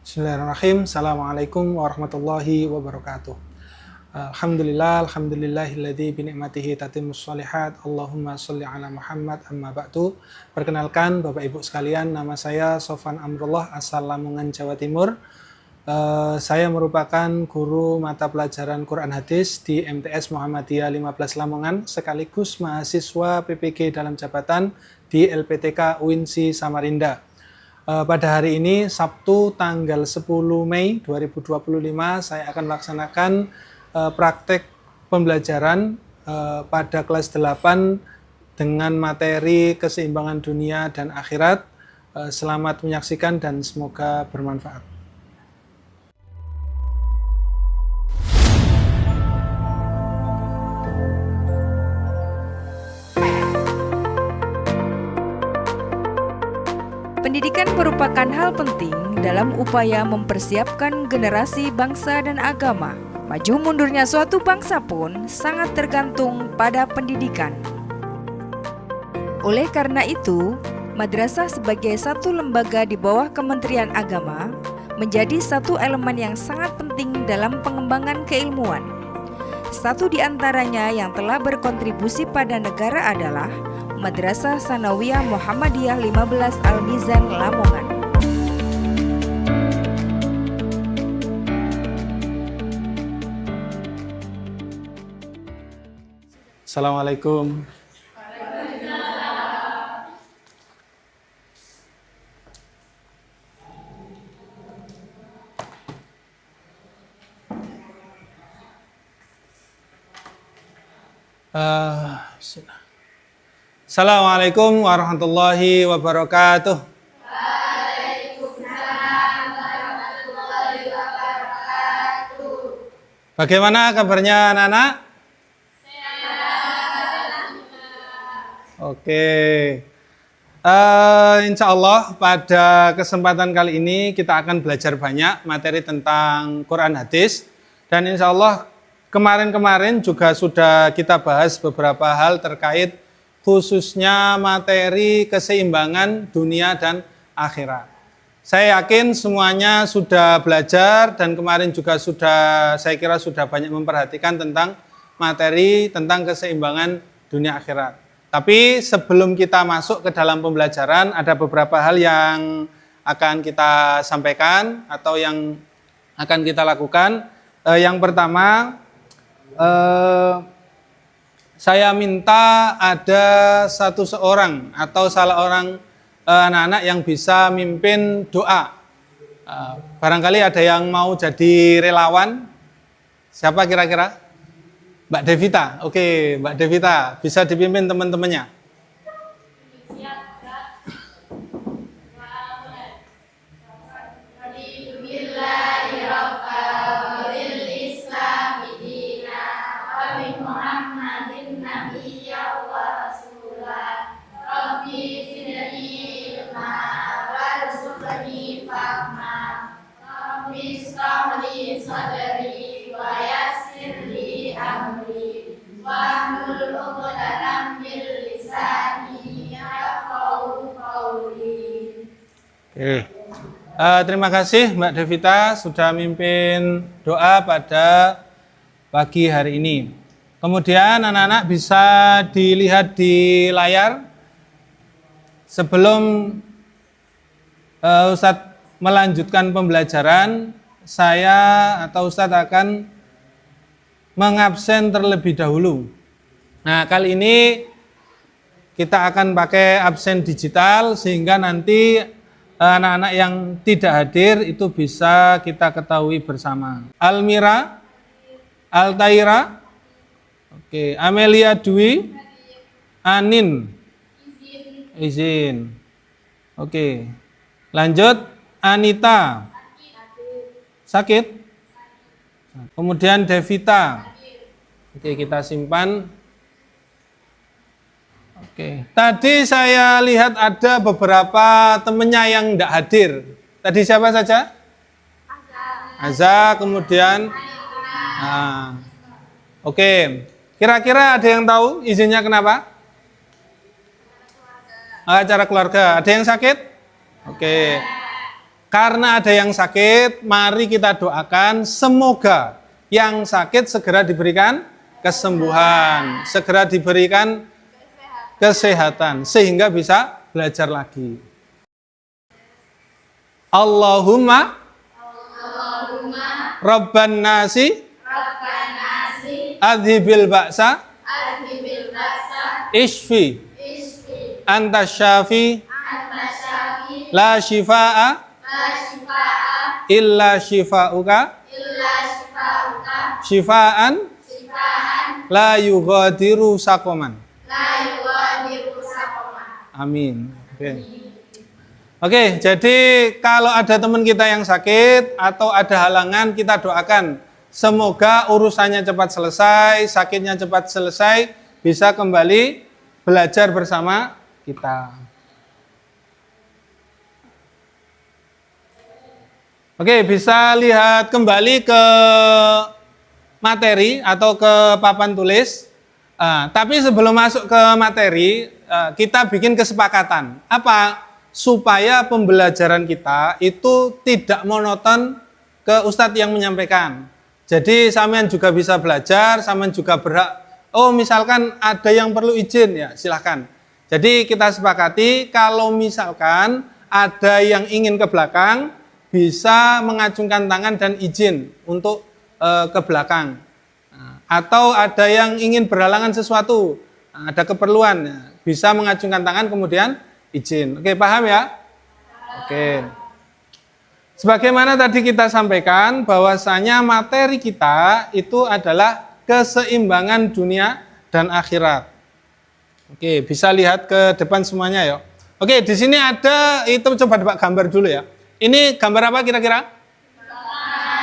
Bismillahirrahmanirrahim. Assalamualaikum warahmatullahi wabarakatuh. Alhamdulillahilladzi bi ni'matihi tatimmus shalihat. Allahumma sholli ala Muhammad amma ba'du. Perkenalkan Bapak Ibu sekalian, nama saya Sofan Amrullah asal Lamongan, Jawa Timur. Saya merupakan guru mata pelajaran Quran Hadis di MTS Muhammadiyah 15 Lamongan, sekaligus mahasiswa PPG dalam jabatan di LPTK UINSI Samarinda. Pada hari ini, Sabtu tanggal 10 Mei 2025, saya akan melaksanakan praktek pembelajaran pada kelas 8 dengan materi keseimbangan dunia dan akhirat. Selamat menyaksikan dan semoga bermanfaat. Pendidikan merupakan hal penting dalam upaya mempersiapkan generasi bangsa dan agama. Maju mundurnya suatu bangsa pun sangat tergantung pada pendidikan. Oleh karena itu, madrasah sebagai satu lembaga di bawah Kementerian Agama menjadi satu elemen yang sangat penting dalam pengembangan keilmuan. Satu di antaranya yang telah berkontribusi pada negara adalah Madrasah Tsanawiyah Muhammadiyah 15 Al-Mizan Lamongan. Assalamualaikum. Assalamualaikum warahmatullahi wabarakatuh. Waalaikumsalam warahmatullahi wabarakatuh. Bagaimana kabarnya anak-anak? Oke. Insya Allah pada kesempatan kali ini kita akan belajar banyak materi tentang Quran Hadis. Dan insya Allah kemarin-kemarin juga sudah kita bahas beberapa hal terkait khususnya materi keseimbangan dunia dan akhirat. Saya yakin semuanya sudah belajar dan kemarin juga saya kira sudah banyak memperhatikan tentang materi tentang keseimbangan dunia akhirat. Tapi sebelum kita masuk ke dalam pembelajaran, ada beberapa hal yang akan kita sampaikan atau yang akan kita lakukan. Yang pertama, saya minta ada seorang atau salah orang anak-anak yang bisa mimpin doa. Barangkali ada yang mau jadi relawan. Siapa kira-kira? Mbak Devita. Oke, Mbak Devita bisa dipimpin teman-temannya. Oke. Terima kasih Mbak Devita sudah mimpin doa pada pagi hari ini. Kemudian anak-anak bisa dilihat di layar. Sebelum Ustadz melanjutkan pembelajaran, saya atau Ustadz akan mengabsen terlebih dahulu. Nah, kali ini kita akan pakai absen digital sehingga nanti anak-anak yang tidak hadir itu bisa kita ketahui bersama. Almira, Altaira, oke, Amelia Dwi, Anin, izin. Oke, lanjut Anita, sakit. Kemudian Devita, oke kita simpan. Oke, tadi saya lihat ada beberapa temennya yang tidak hadir. Tadi siapa saja? Aza, kemudian oke. Kira-kira ada yang tahu izinnya kenapa? Acara keluarga. Ada yang sakit? Oke. karena ada yang sakit, mari kita doakan semoga yang sakit segera diberikan kesembuhan, segera diberikan kesehatan, sehingga bisa belajar lagi. Allahumma Rabban nasi adhibil ba'sa ishfi anta syafi la shifa'a illa shifa'uka shifa'an la yughadiru saqaman. Amin. Oke, jadi kalau ada teman kita yang sakit atau ada halangan, kita doakan semoga urusannya cepat selesai, sakitnya cepat selesai, bisa kembali belajar bersama kita. Oke, bisa lihat kembali ke materi atau ke papan tulis. Tapi sebelum masuk ke materi, kita bikin kesepakatan. Apa? Supaya pembelajaran kita itu tidak monoton ke ustadz yang menyampaikan. Jadi sampean juga bisa belajar, sampean juga berhak. Oh, misalkan ada yang perlu izin, ya silahkan. Jadi kita sepakati kalau misalkan ada yang ingin ke belakang, bisa mengacungkan tangan dan izin untuk ke belakang. Atau ada yang ingin berhalangan sesuatu, ada keperluan, bisa mengacungkan tangan kemudian izin. Oke, paham ya? Oke. Sebagaimana tadi kita sampaikan bahwasanya materi kita itu adalah keseimbangan dunia dan akhirat. Oke, bisa lihat ke depan semuanya ya. Oke, di sini ada itu, coba Pak gambar dulu ya. Ini gambar apa kira-kira?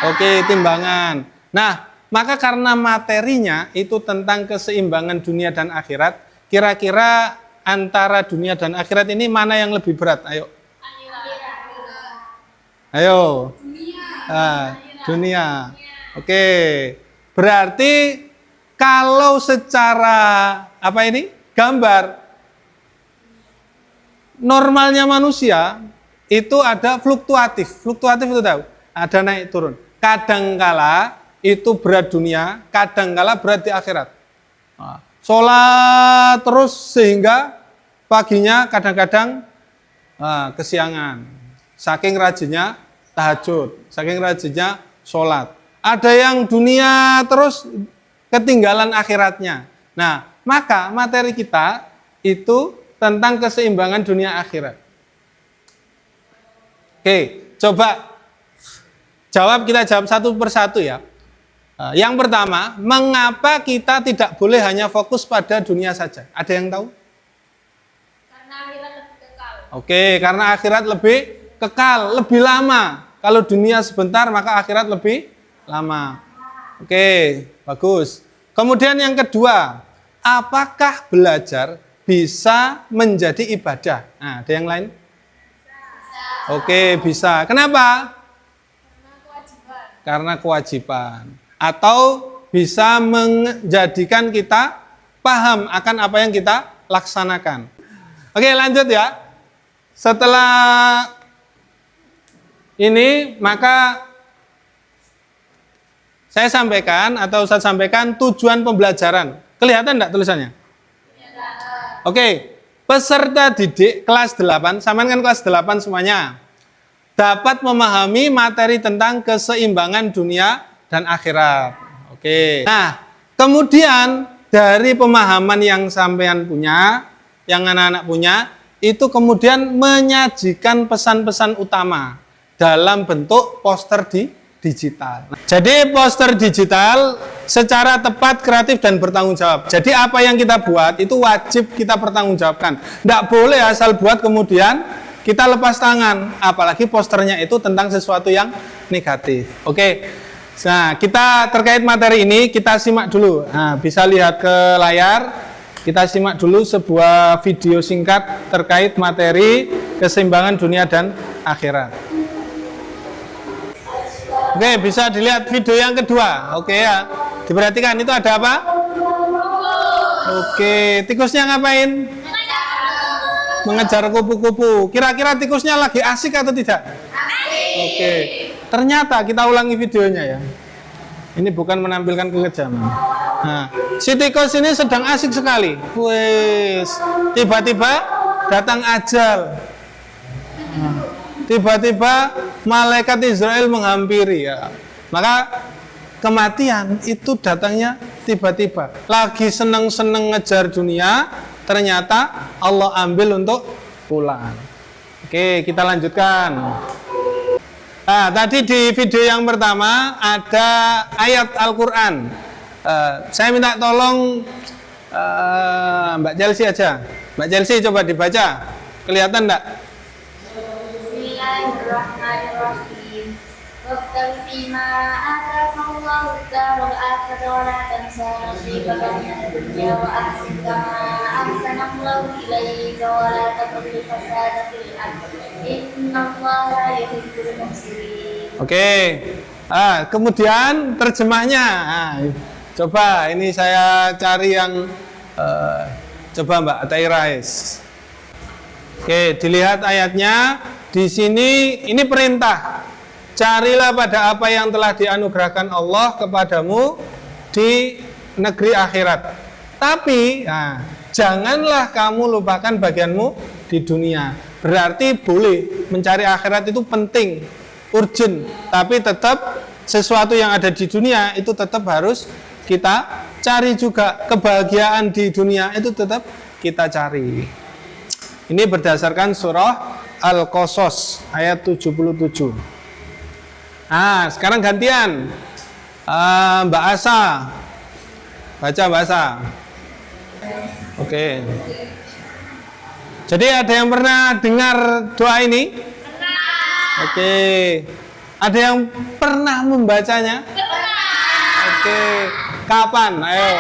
Oke, timbangan. Nah, maka karena materinya itu tentang keseimbangan dunia dan akhirat, kira-kira antara dunia dan akhirat ini mana yang lebih berat? Ayo. Ayo. Dunia. Oke. Berarti kalau secara apa ini? Gambar normalnya manusia itu ada fluktuatif. Fluktuatif itu tahu? Ada naik turun. Kadangkala itu berat dunia, kadangkala berat di akhirat. Sholat terus sehingga paginya kadang-kadang kesiangan. Saking rajinnya tahajud, saking rajinnya sholat. Ada yang dunia terus ketinggalan akhiratnya. Nah, maka materi kita itu tentang keseimbangan dunia akhirat. Oke, coba kita jawab satu persatu ya. Yang pertama, mengapa kita tidak boleh hanya fokus pada dunia saja? Ada yang tahu? Karena akhirat lebih kekal. Oke, karena akhirat lebih kekal, lebih lama. Kalau dunia sebentar, maka akhirat lebih lama. Oke, bagus. Kemudian yang kedua, apakah belajar bisa menjadi ibadah? Nah, ada yang lain? Bisa. Oke, bisa. Kenapa? Karena kewajiban. Atau bisa menjadikan kita paham akan apa yang kita laksanakan. Oke, lanjut ya. Setelah ini, maka saya sampaikan atau Ustaz sampaikan tujuan pembelajaran. Kelihatan enggak tulisannya? Oke, peserta didik kelas 8, sampean kan kelas 8 semuanya, dapat memahami materi tentang keseimbangan dunia dan akhirat. Oke. Nah, kemudian dari pemahaman yang sampean punya, yang anak-anak punya, itu kemudian menyajikan pesan-pesan utama dalam bentuk poster digital. Jadi poster digital secara tepat, kreatif, dan bertanggung jawab. Jadi apa yang kita buat itu wajib kita pertanggungjawabkan. Tidak boleh asal buat kemudian kita lepas tangan. Apalagi posternya itu tentang sesuatu yang negatif. Oke. Nah, kita terkait materi ini, kita simak dulu. Nah, bisa lihat ke layar. Kita simak dulu sebuah video singkat terkait materi keseimbangan dunia dan akhirat. Oke, bisa dilihat video yang kedua. Oke ya, diperhatikan itu ada apa? Oke, tikusnya ngapain? Mengejar kupu-kupu. Kira-kira tikusnya lagi asik atau tidak? Asik. Oke. Ternyata kita ulangi videonya ya. Ini bukan menampilkan kekejaman. Nah, si tikus ini sedang asik sekali. Wes, tiba-tiba datang ajal. Tiba-tiba malaikat Israel menghampiri ya. Maka kematian itu datangnya tiba-tiba. Lagi seneng-seneng ngejar dunia, ternyata Allah ambil untuk pulang. Oke, kita lanjutkan. Nah, tadi di video yang pertama ada ayat Al-Quran. Saya minta tolong Mbak Chelsea aja. Mbak Chelsea coba dibaca. Kelihatan enggak? Bismillahirrahmanirrahim. Wabtaghi fima ataakallahu ad-daral akhirata wa la tansa nasibaka minad dunya wa ahsin kama ahsana Allahu ilaika wa la tabghil fasada fil ardh. Innallaha la yuhibbul mufsidin. Oke. Kemudian terjemahnya. Coba ini saya cari yang coba Mbak Tairais. Oke, dilihat ayatnya. Di sini ini perintah. Carilah pada apa yang telah dianugerahkan Allah kepadamu di negeri akhirat. Tapi janganlah kamu lupakan bagianmu di dunia. Berarti boleh mencari akhirat itu penting, urgent. Tapi tetap sesuatu yang ada di dunia itu tetap harus kita cari juga. Kebahagiaan di dunia itu tetap kita cari. Ini berdasarkan surah Al-Qasas ayat 77. Sekarang gantian. Mbak Asa. Baca Mbak Asa. Oke. Jadi ada yang pernah dengar doa ini? Pernah. Oke. Ada yang pernah membacanya? Pernah. Oke. Kapan? Ayo.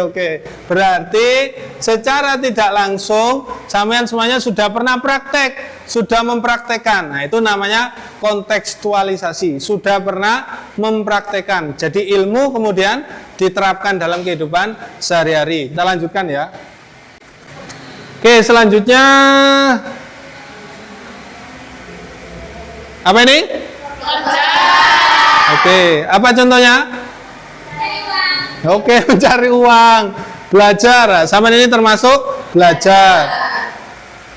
Oke. Berarti secara tidak langsung sampean semuanya sudah pernah praktek, sudah mempraktekkan. Nah, itu namanya kontekstualisasi. Sudah pernah mempraktekkan. Jadi ilmu kemudian diterapkan dalam kehidupan sehari-hari. Kita lanjutkan ya. Oke, selanjutnya apa ini? Oke, apa contohnya? Oke, mencari uang, belajar. Sama ini termasuk belajar.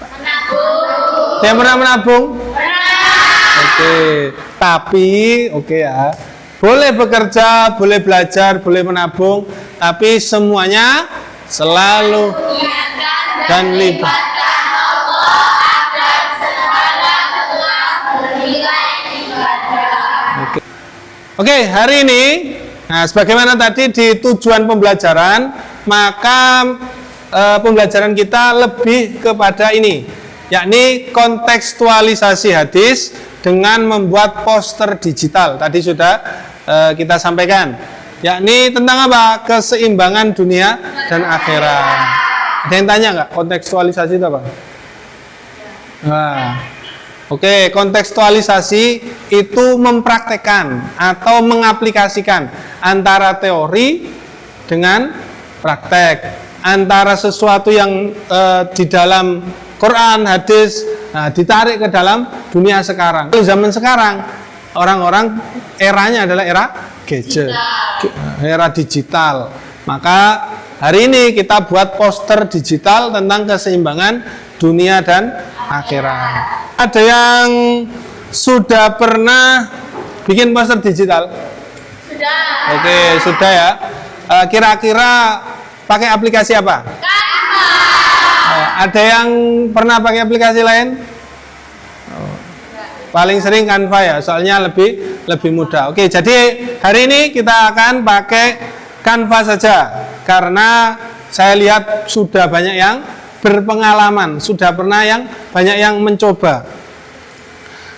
Menabung. Yang pernah menabung? Pernah. Oke, tapi ya. Boleh bekerja, boleh belajar, boleh menabung, tapi semuanya selalu dan libatkan Allah agar segala telah bernilai ibadah. Oke, hari ini sebagaimana tadi di tujuan pembelajaran, maka pembelajaran kita lebih kepada ini, yakni kontekstualisasi hadis dengan membuat poster digital. Tadi sudah kita sampaikan, yakni tentang apa? Keseimbangan dunia dan akhirat. Ada yang tanya nggak kontekstualisasi itu apa? Oke, kontekstualisasi itu mempraktekkan atau mengaplikasikan antara teori dengan praktek, antara sesuatu yang di dalam Quran, hadis, ditarik ke dalam dunia sekarang. Di zaman sekarang, orang-orang eranya adalah era gadget, era digital. Maka hari ini kita buat poster digital tentang keseimbangan dunia dan akhirat. Ada yang sudah pernah bikin poster digital? Sudah. Oke, sudah ya. Kira-kira pakai aplikasi apa? Canva. Ada yang pernah pakai aplikasi lain? Paling sering Canva ya, soalnya lebih mudah. Oke, jadi hari ini kita akan pakai Canva saja, karena saya lihat sudah banyak yang berpengalaman, sudah pernah yang banyak yang mencoba.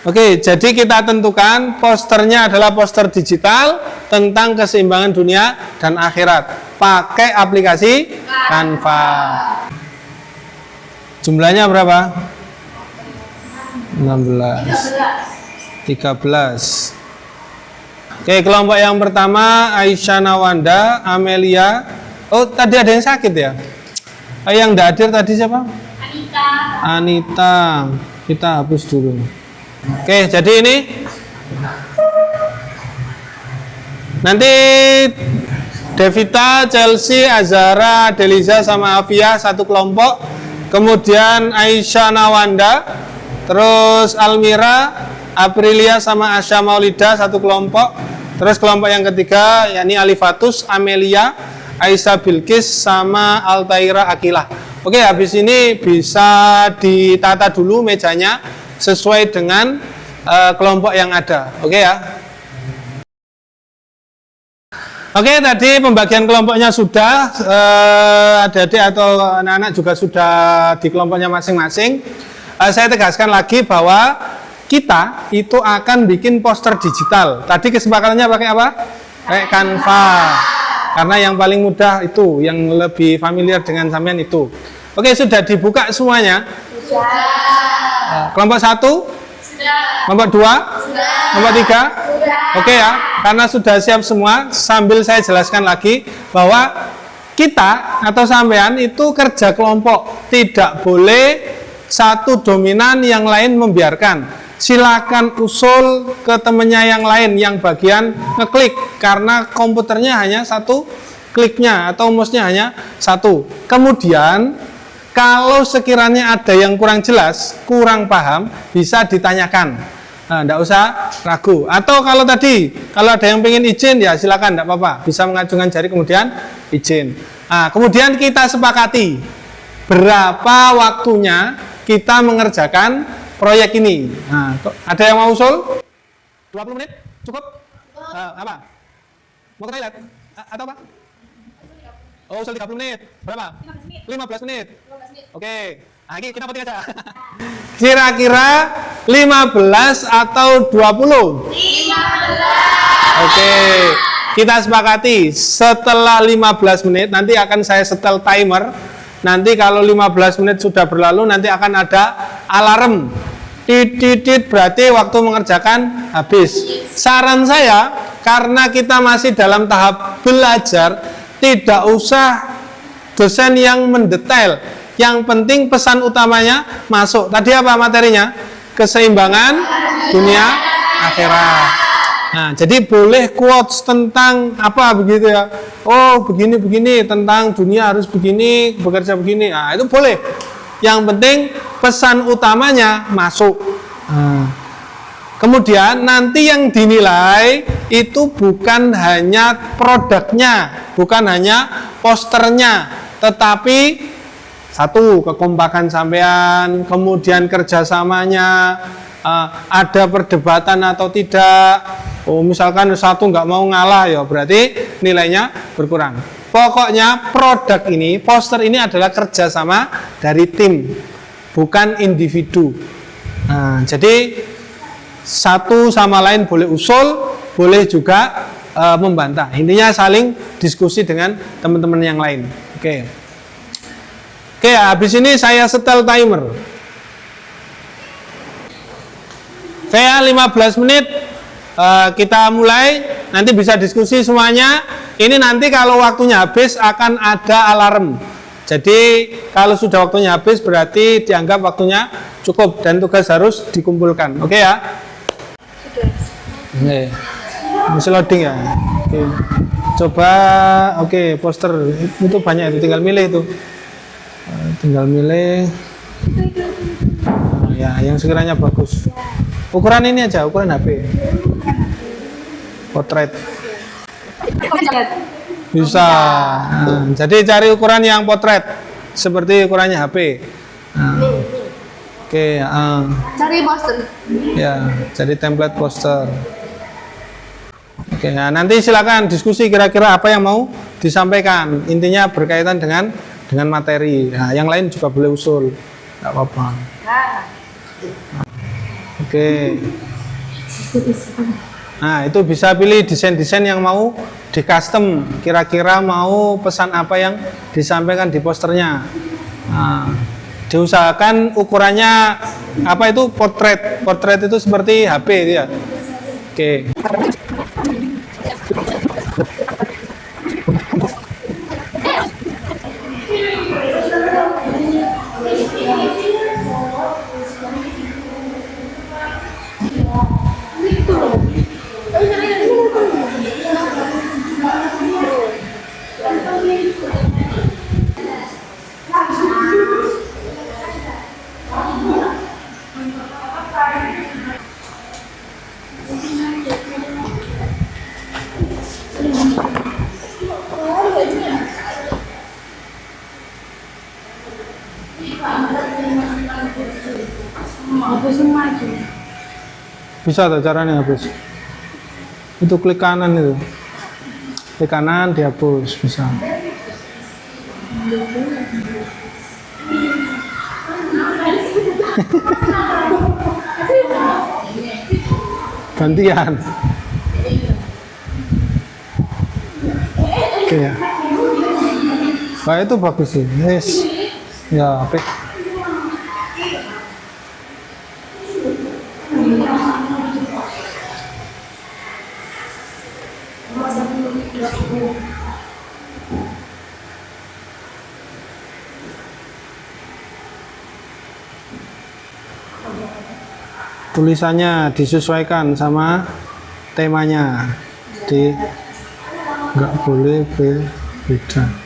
Oke, jadi kita tentukan posternya adalah poster digital tentang keseimbangan dunia dan akhirat. Pakai aplikasi Canva. Jumlahnya berapa? 16. 13. Oke, kelompok yang pertama Aisyah Nawanda, Amelia. Oh, tadi ada yang sakit ya? Yang tidak hadir tadi siapa? Anita. Anita. Kita hapus dulu. Oke, jadi ini nanti Devita, Chelsea, Azara, Deliza sama Afia satu kelompok. Kemudian Aisyah Nawanda, terus Almira, Aprilia sama Asya Maulida satu kelompok. Terus kelompok yang ketiga yakni Alifatus, Amelia, Aisyah Bilkis sama Altaira Akilah. Oke, habis ini bisa ditata dulu mejanya sesuai dengan kelompok yang ada. Oke ya. Oke, tadi pembagian kelompoknya sudah, adik-adik atau anak-anak juga sudah di kelompoknya masing-masing. Saya tegaskan lagi bahwa kita itu akan bikin poster digital. Tadi kesepakatannya pakai apa? Pakai Canva. Karena yang paling mudah itu, yang lebih familiar dengan sampean itu. Oke, sudah dibuka semuanya? Sudah. Kelompok 1? Sudah. Kelompok 2? Sudah. Kelompok 3? Sudah. Oke ya, karena sudah siap semua, sambil saya jelaskan lagi bahwa kita atau sampean itu kerja kelompok, tidak boleh satu dominan yang lain membiarkan. Silakan usul ke temennya yang lain yang bagian ngeklik, karena komputernya hanya satu kliknya atau mouse-nya hanya satu. Kemudian kalau sekiranya ada yang kurang jelas, kurang paham, bisa ditanyakan. Nah, enggak usah ragu. Atau kalau tadi, kalau ada yang pengen izin, ya silakan, enggak apa-apa. Bisa mengacungkan jari kemudian izin. Nah, kemudian kita sepakati berapa waktunya kita mengerjakan proyek ini. Nah, ada yang mau usul? 20 menit? Cukup? Apa? Mau ke toilet? Atau apa? Oh, usul 30 menit. Berapa? 15 menit. Oke. Nah, ini kita voting aja. Kira-kira 15 atau 20? 15. Oke. Kita sepakati setelah 15 menit nanti akan saya setel timer. Nanti kalau 15 menit sudah berlalu nanti akan ada alarm. Titit berarti waktu mengerjakan habis. Saran saya, karena kita masih dalam tahap belajar, tidak usah dosen yang mendetail. Yang penting pesan utamanya masuk. Tadi apa materinya? Keseimbangan dunia akhirat. Nah, jadi boleh quotes tentang apa begitu ya. Oh, begini-begini tentang dunia harus begini, bekerja begini. Nah, itu boleh. Yang penting pesan utamanya masuk. Nah, kemudian nanti yang dinilai itu bukan hanya produknya, bukan hanya posternya, tetapi satu, kekompakan sampean, kemudian kerjasamanya, ada perdebatan atau tidak. Oh, misalkan satu nggak mau ngalah, ya berarti nilainya berkurang. Pokoknya produk ini, poster ini adalah kerjasama dari tim, bukan individu. Nah, jadi satu sama lain boleh usul, boleh juga membantah. Intinya saling diskusi dengan teman-teman yang lain. Oke. Oke, habis ini saya setel timer. Saya 15 menit kita mulai, nanti bisa diskusi semuanya. Ini nanti kalau waktunya habis akan ada alarm. Jadi kalau sudah waktunya habis berarti dianggap waktunya cukup dan tugas harus dikumpulkan. Oke ya? Oke. Masih loading ya? Oke. Coba, oke, poster itu banyak itu, tinggal milih itu. Tinggal milih ya yang sekiranya bagus. Ukuran ini aja, ukuran HP. Potret bisa. Nah, jadi cari ukuran yang potret seperti ukurannya HP. Nah, oke. Cari poster. Ya, jadi template poster. Oke, nah nanti silakan diskusi kira-kira apa yang mau disampaikan. Intinya berkaitan dengan materi. Nah, yang lain juga boleh usul, nggak apa-apa. Oke. Nah, itu bisa pilih desain-desain yang mau di custom. Kira-kira mau pesan apa yang disampaikan di posternya. Nah, diusahakan ukurannya apa itu potret. Potret itu seperti HP itu ya. Oke. Bisa tuh caranya hapus. Itu klik kanan itu. Klik kanan dihapus bisa. Gantian. Oke ya. Nah, itu bagus sih. Yes. Ya, apik. Tulisannya disesuaikan sama temanya, jadi nggak boleh beda.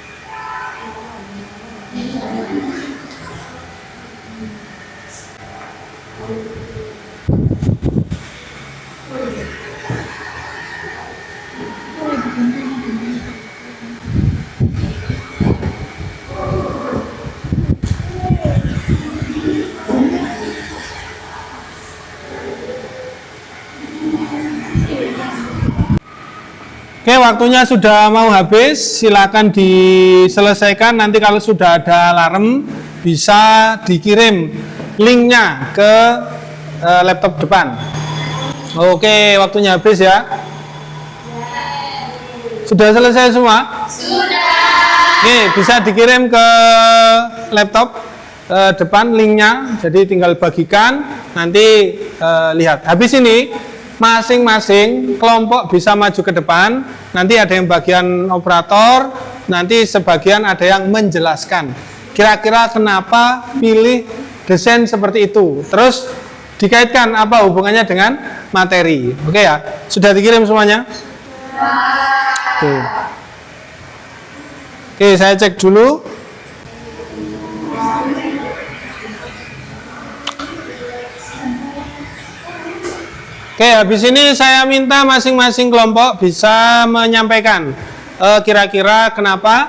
Oke, waktunya sudah mau habis, silakan diselesaikan. Nanti kalau sudah ada alarm, bisa dikirim linknya ke laptop depan. Oke, waktunya habis ya. Sudah selesai semua? Sudah. Oke, bisa dikirim ke laptop depan linknya, jadi tinggal bagikan, nanti lihat. Habis ini masing-masing kelompok bisa maju ke depan, nanti ada yang bagian operator, nanti sebagian ada yang menjelaskan kira-kira kenapa pilih desain seperti itu, terus dikaitkan apa hubungannya dengan materi. Oke ya, sudah dikirim semuanya? Oke. Oke, saya cek dulu. Oke, habis ini saya minta masing-masing kelompok bisa menyampaikan kira-kira kenapa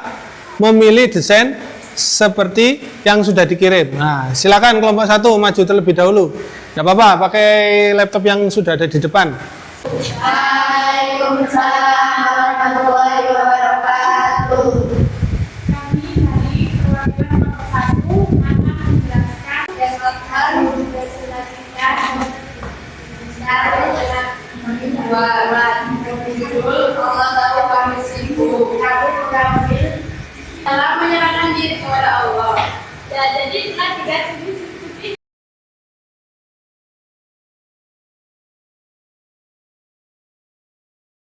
memilih desain seperti yang sudah dikirim. Nah, silakan kelompok 1 maju terlebih dahulu. Tidak apa-apa, pakai laptop yang sudah ada di depan. Waalaikumsalam warahmatullahi wabarakatuh. Kami dari keluarga nomor 1 akan menjelaskan dan akan menjelaskan Allah tahu kami sibuk, kami mengambil dalam menyerahkan diri kepada Allah. Ya, jadi kita tidak sibuk-sibuk.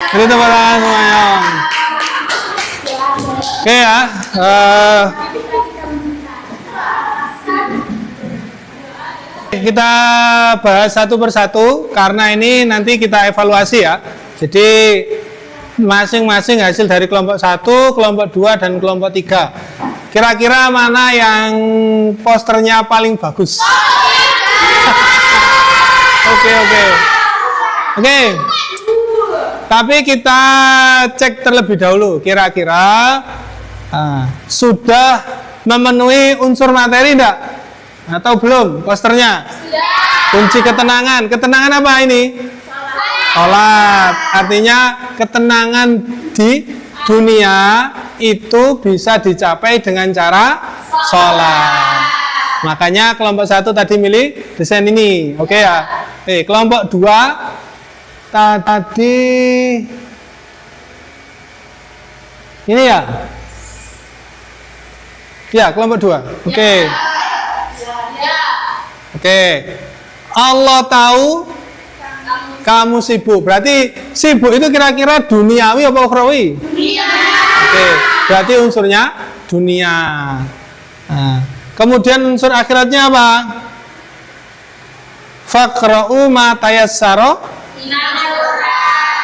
Jadi tepuk tangan semuanya. Oke ya. Kita bahas satu persatu karena ini nanti kita evaluasi ya. Jadi masing-masing hasil dari kelompok 1, kelompok 2, dan kelompok 3. Kira-kira mana yang posternya paling bagus? Oke. Tapi kita cek terlebih dahulu kira-kira sudah memenuhi unsur materi enggak? Atau belum posternya? Kunci ketenangan. Ketenangan apa ini? Sholat. Artinya ketenangan di dunia itu bisa dicapai dengan cara sholat. Makanya kelompok 1 tadi milih desain ini. Oke ya. Kelompok 2 tadi ini ya. Ya, kelompok 2. Oke. Allah tahu kamu sibuk. Berarti sibuk itu kira-kira duniawi apa ukhrawi? Dunia. Oke. Berarti unsurnya dunia. Nah, kemudian unsur akhiratnya apa? Faqra'u ma tayassara.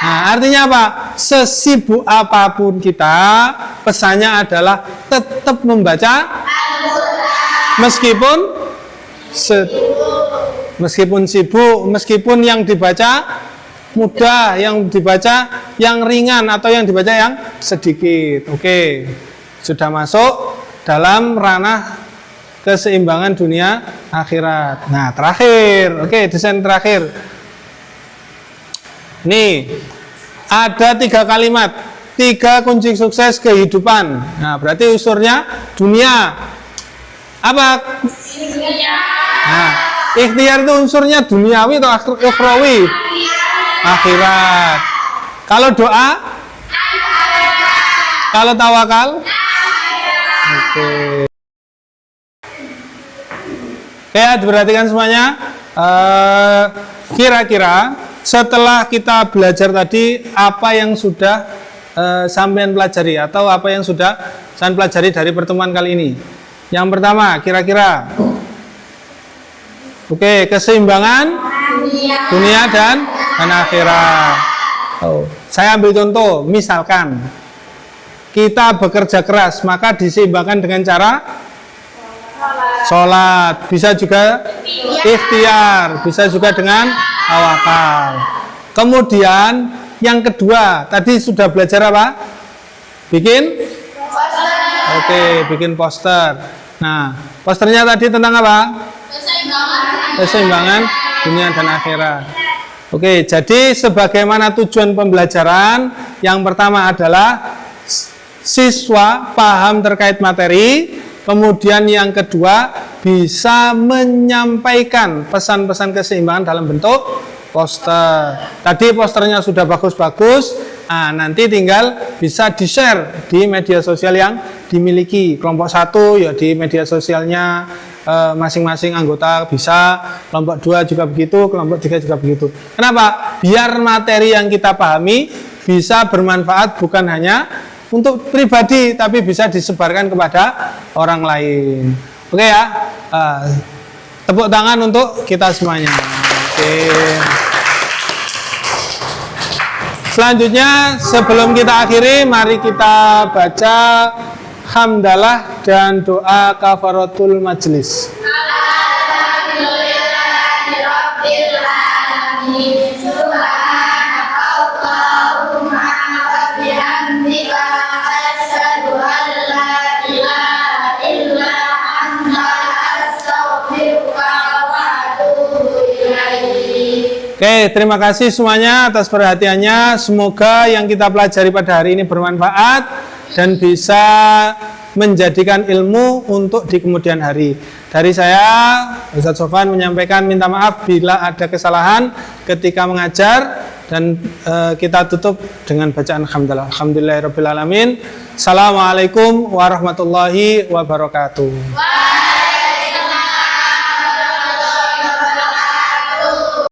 Nah, artinya apa? Sesibuk apapun kita, pesannya adalah tetap membaca Al-Quran. Meskipun meskipun sibuk, meskipun yang dibaca mudah, yang dibaca yang ringan, atau yang dibaca yang sedikit. Oke, sudah masuk dalam ranah keseimbangan dunia akhirat. Nah, terakhir, oke, desain terakhir. Nih, ada 3 kalimat, 3 kunci sukses kehidupan. Nah, berarti unsurnya dunia. Apa? Nah, ikhtiar itu unsurnya duniawi atau ukhrawi? Akhirat. Kalau doa? Kalau tawakal? Oke. Ya, diperhatikan semuanya. Kira-kira setelah kita belajar tadi, apa yang sudah sampean pelajari atau apa yang sudah sampean pelajari dari pertemuan kali ini? Yang pertama, kira-kira, oke, keseimbangan dunia dan akhirat. Saya ambil contoh, misalkan kita bekerja keras, maka diseimbangkan dengan cara sholat, bisa juga ikhtiar, bisa juga dengan tawakal. Kemudian yang kedua, tadi sudah belajar apa? Bikin poster. Oke, bikin poster. Nah, posternya tadi tentang apa? Keseimbangan dunia dan akhirat. Oke, jadi sebagaimana tujuan pembelajaran, yang pertama adalah siswa paham terkait materi, kemudian yang kedua bisa menyampaikan pesan-pesan keseimbangan dalam bentuk poster. Tadi posternya sudah bagus-bagus, nah, nanti tinggal bisa di-share di media sosial yang dimiliki. Kelompok 1 ya di media sosialnya masing-masing anggota bisa, kelompok 2 juga begitu, kelompok 3 juga begitu. Kenapa? Biar materi yang kita pahami bisa bermanfaat bukan hanya untuk pribadi, tapi bisa disebarkan kepada orang lain. Oke ya, tepuk tangan untuk kita semuanya. Oke. Selanjutnya, sebelum kita akhiri, mari kita baca hamdalah dan doa kafaratul majlis. Oke, terima kasih semuanya atas perhatiannya. Semoga yang kita pelajari pada hari ini bermanfaat dan bisa menjadikan ilmu untuk di kemudian hari. Dari saya, Ustadz Sofan menyampaikan minta maaf bila ada kesalahan ketika mengajar, dan kita tutup dengan bacaan hamdalah. Alhamdulillahirabbil alamin. Assalamualaikum warahmatullahi wabarakatuh.